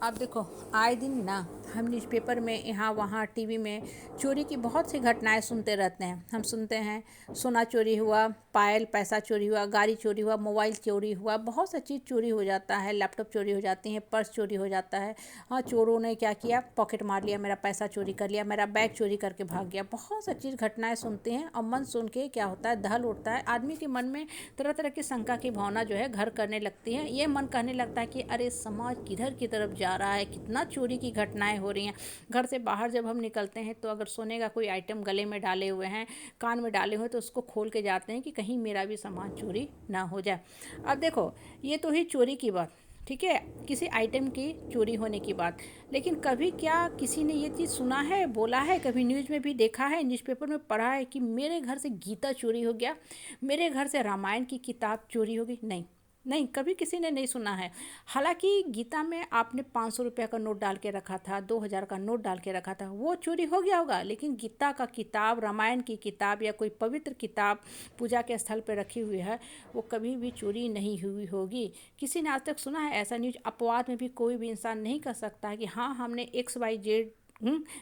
आप देखो, आए दिन ना हम न्यूज़पेपर में यहाँ वहाँ टीवी में चोरी की बहुत सी घटनाएं सुनते रहते हैं। हम सुनते हैं सोना चोरी हुआ, पायल पैसा चोरी हुआ, गाड़ी चोरी हुआ, मोबाइल चोरी हुआ, बहुत सा चीज़ चोरी हो जाता है, लैपटॉप चोरी हो जाती है, पर्स चोरी हो जाता है। हाँ, चोरों ने क्या किया, पॉकेट मार लिया, मेरा पैसा चोरी कर लिया, मेरा बैग चोरी करके भाग गया। बहुत सा चीज़ घटनाएं सुनते हैं और मन सुन के क्या होता है, दहल उठता है। आदमी के मन में तरह तरह की शंका की भावना जो है घर करने लगती है। ये मन कहने लगता है कि अरे समाज किधर की तरफ जा रहा है, कितना चोरी की घटनाएं हो रही हैं। घर से बाहर जब हम निकलते हैं तो अगर सोने का कोई आइटम गले में डाले हुए हैं, कान में डाले हुए हैं, तो उसको खोल के जाते हैं कि कहीं मेरा भी सामान चोरी ना हो जाए। अब देखो, ये तो ही चोरी की बात, ठीक है, किसी आइटम की चोरी होने की बात। लेकिन कभी क्या किसी ने ये चीज़ सुना है, बोला है, कभी न्यूज़ में भी देखा है, न्यूज़पेपर में पढ़ा है कि मेरे घर से गीता चोरी हो गया, मेरे घर से रामायण की किताब चोरी हो गई? नहीं, नहीं, कभी किसी ने नहीं सुना है। हालांकि गीता में आपने 500 रुपये का नोट डाल के रखा था, 2000 का नोट डाल के रखा था, वो चोरी हो गया होगा। लेकिन गीता का किताब, रामायण की किताब या कोई पवित्र किताब पूजा के स्थल पर रखी हुई है, वो कभी भी चोरी नहीं हुई होगी। किसी ने आज तक सुना है ऐसा न्यूज? अपवाद में भी कोई भी इंसान नहीं कर सकता है कि हाँ हमने XYZ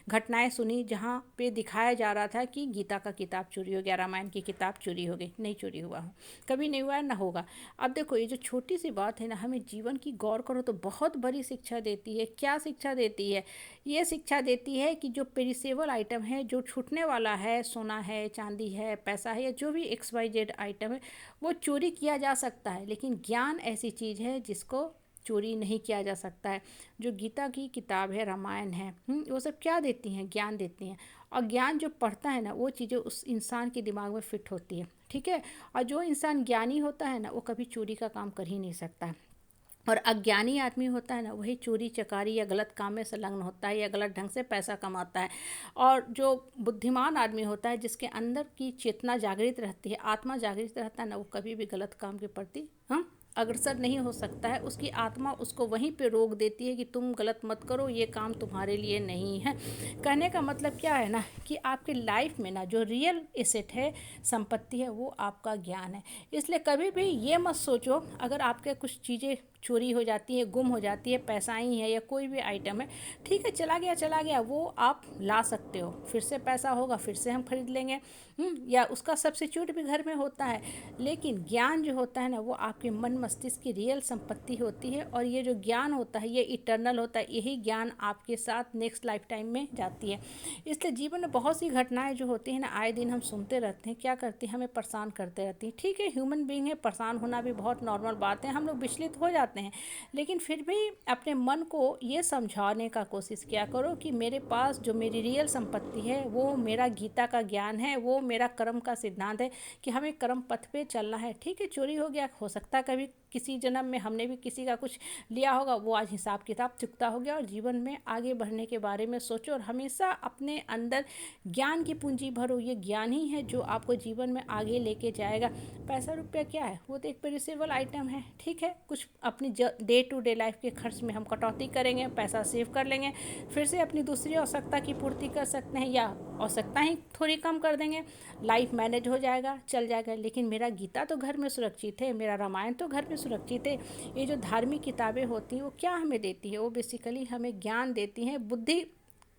घटनाएं सुनी जहाँ पे दिखाया जा रहा था कि गीता का किताब चोरी हो गया, रामायण की किताब चोरी हो गई। नहीं चोरी हुआ हो, कभी नहीं हुआ है, ना होगा। अब देखो, ये जो छोटी सी बात है ना, हमें जीवन की गौर करो तो बहुत बड़ी शिक्षा देती है। क्या शिक्षा देती है? ये शिक्षा देती है कि जो पेरिसेबल आइटम है, जो छूटने वाला है, सोना है, चांदी है, पैसा है, या जो भी XYZ आइटम है, वो चोरी किया जा सकता है। लेकिन ज्ञान ऐसी चीज़ है जिसको चोरी नहीं किया जा सकता है। जो गीता की किताब है, रामायण है, वो सब क्या देती हैं? ज्ञान देती हैं। और ज्ञान जो पढ़ता है ना, वो चीज़ें उस इंसान के दिमाग में फिट होती है, ठीक है। और जो इंसान ज्ञानी होता है ना, वो कभी चोरी का काम कर ही नहीं सकता है। और अज्ञानी आदमी होता है ना, वही चोरी चकारी या गलत काम में संलग्न होता है या गलत ढंग से पैसा कमाता है। और जो बुद्धिमान आदमी होता है, जिसके अंदर की चेतना जागृत रहती है, आत्मा जागृत रहता है ना, वो कभी भी गलत काम के प्रति अग्रसर नहीं हो सकता है। उसकी आत्मा उसको वहीं पे रोक देती है कि तुम गलत मत करो, ये काम तुम्हारे लिए नहीं है। कहने का मतलब क्या है ना, कि आपके लाइफ में ना जो रियल एसेट है, संपत्ति है, वो आपका ज्ञान है। इसलिए कभी भी ये मत सोचो, अगर आपके कुछ चीज़ें चोरी हो जाती है, गुम हो जाती है, पैसा ही है या कोई भी आइटम है, ठीक है, चला गया चला गया, वो आप ला सकते हो, फिर से पैसा होगा, फिर से हम खरीद लेंगे, या उसका सब्स्टिट्यूट भी घर में होता है। लेकिन ज्ञान जो होता है ना, वो आपके मन मस्तिष्क की रियल संपत्ति होती है। और ये जो ज्ञान होता है, ये इटर्नल होता है। यही ज्ञान आपके साथ नेक्स्ट लाइफ टाइम में जाती है। इसलिए जीवन में बहुत सी घटनाएं जो होती हैं ना, आए दिन हम सुनते रहते हैं, क्या करती हैं, हमें परेशान करते रहती हैं। ठीक है, ह्यूमन बीइंग है, परेशान होना भी बहुत नॉर्मल बात है, हम लोग विचलित हो जाते हैं। लेकिन फिर भी अपने मन को ये समझाने का कोशिश किया करो कि मेरे पास जो मेरी रियल संपत्ति है, वो मेरा गीता का ज्ञान है, वो मेरा कर्म का सिद्धांत है कि हमें कर्म पथ पे चलना है। ठीक है, चोरी हो गया, हो सकता है कभी किसी जन्म में हमने भी किसी का कुछ लिया होगा, वो आज हिसाब किताब चुकता हो गया। और जीवन में आगे बढ़ने के बारे में सोचो और हमेशा अपने अंदर ज्ञान की पूंजी भरो। ये ज्ञान ही है जो आपको जीवन में आगे लेके जाएगा। पैसा रुपया क्या है, वो तो एक पेरिसेबल आइटम है, ठीक है। कुछ अपनी डे टू डे लाइफ के खर्च में हम कटौती करेंगे, पैसा सेव कर लेंगे, फिर से अपनी दूसरी आवश्यकता की पूर्ति कर सकते हैं, या आवश्यकता ही थोड़ी कम कर देंगे, लाइफ मैनेज हो जाएगा, चल जाएगा। लेकिन मेरा गीता तो घर में सुरक्षित है, मेरा रामायण तो घर में सुरक्षित है। ये जो धार्मिक किताबें होती हैं, वो क्या हमें देती है? वो बेसिकली हमें ज्ञान देती हैं। बुद्धि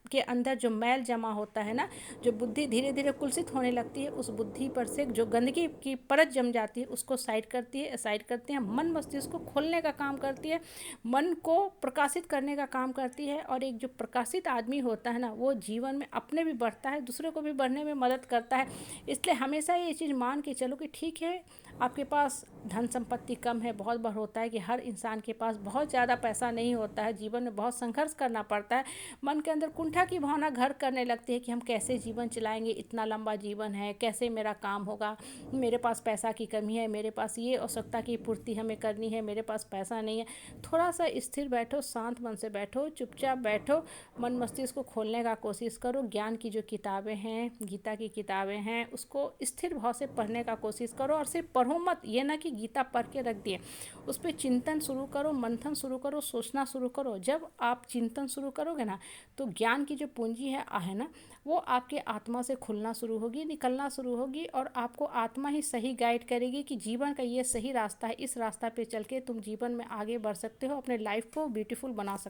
के अंदर जो मैल जमा होता है ना, जो बुद्धि धीरे धीरे कुलसित होने लगती है, उस बुद्धि पर से जो गंदगी की परत जम जाती है, उसको साइड करती है, साइड करते हैं। मन मस्तिष्क को खोलने का काम करती है, मन को प्रकाशित करने का काम करती है। और एक जो प्रकाशित आदमी होता है ना, वो जीवन में अपने भी बढ़ता है, दूसरे को भी बढ़ने में मदद करता है। इसलिए हमेशा ये चीज़ मान के चलो कि ठीक है, आपके पास धन संपत्ति कम है। बहुत बार होता है कि हर इंसान के पास बहुत ज़्यादा पैसा नहीं होता है, जीवन में बहुत संघर्ष करना पड़ता है। मन के अंदर कुंठा की भावना घर करने लगती है कि हम कैसे जीवन चलाएंगे, इतना लंबा जीवन है, कैसे मेरा काम होगा, मेरे पास पैसा की कमी है, मेरे पास ये आवश्यकता की पूर्ति हमें करनी है, मेरे पास पैसा नहीं है। थोड़ा सा स्थिर बैठो, शांत मन से बैठो, चुपचाप बैठो, मन मस्तिष्क को खोलने का कोशिश करो। ज्ञान की जो किताबें हैं, गीता की किताबें हैं, उसको स्थिर भाव से पढ़ने का कोशिश करो। और सिर्फ पढ़ो मत, ये ना कि गीता पढ़ के रख दिए, उस पर चिंतन शुरू करो, मंथन शुरू करो, सोचना शुरू करो। जब आप चिंतन शुरू करोगे ना, तो ज्ञान की जो पूंजी है ना, वो आपके आत्मा से खुलना शुरू होगी, निकलना शुरू होगी। और आपको आत्मा ही सही गाइड करेगी कि जीवन का ये सही रास्ता है, इस रास्ता पे चल के तुम जीवन में आगे बढ़ सकते हो, अपने लाइफ को ब्यूटीफुल बना सकते हो।